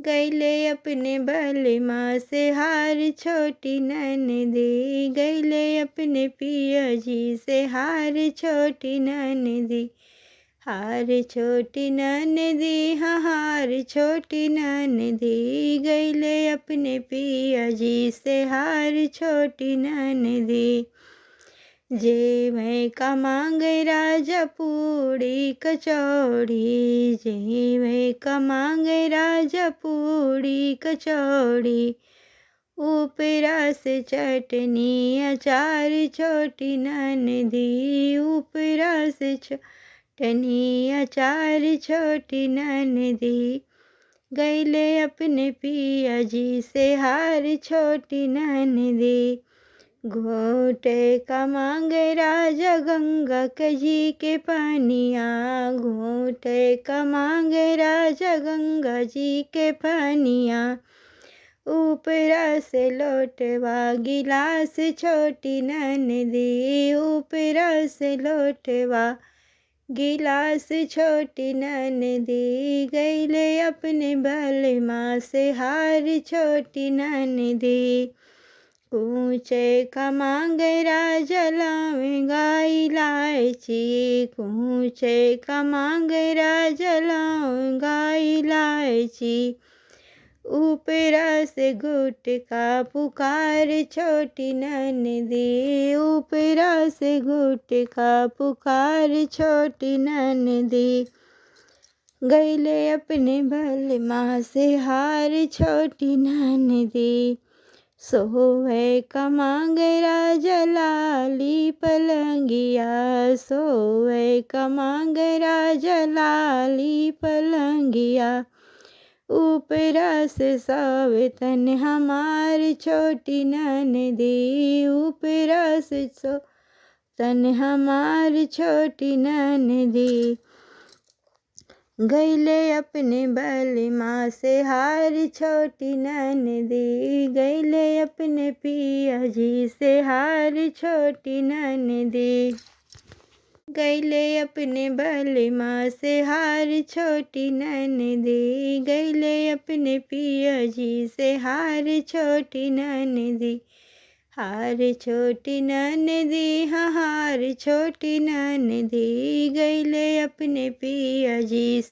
गैले अपने बलमा से हार छोटी ननदी, गैले अपने पिया जी से हार छोटी ननदी। हार छोटी ननदी, हाँ हार छोटी ननदी, गैले अपने पिया जी से हार छोटी ननदी। जे मैं का मांगे राजा पूड़ी कचौड़ी, जे मैं का मांगे राजा पूड़ी कचौड़ी, ऊपरा से चटनी अचार छोटी ननदी, ऊपरा से चटनी अचार छोटी ननदी। गैले अपने पिया जी से हार छोटी ननदी। घोटे का मांगे राजा गंगा के जी के पानिया, घोटे का मांगे राजा गंगा जी के पानिया, ऊपरा से लोटवा गिलास छोटी ननदी, ऊपरा से लोटवा गिलास छोटी ननदी। गैले अपने बलमा से हार छोटी ननदी। कूचे का मांगे राजा लावेंगा इलायची, कूचे का मांगे राजा लावेंगा इलायची, ऊपरा से गुटका पुकार छोटी ननदी, ऊपरा से गुटका पुकार छोटी ननदी। गैले अपने बलमा से हार छोटी ननदी। सोवे का मांगे राजा लाली पलंगिया, सोवे का मांगे राजा लाली पलंगिया, ऊपरा से सावे तन हमारी छोटी ननदी, ऊपरा से तन हमारी छोटी ननदी। गैले अपने बलमा से हार छोटी ननदी, गैले अपने पिया जी से हार छोटी ननदी। गैले अपने बलमा से हार छोटी ननदी, गैले अपने पिया जी से हार छोटी ननदी। हार छोटी ननदी, हाँ हार छोटी ननदी, गैले अपने पिया जी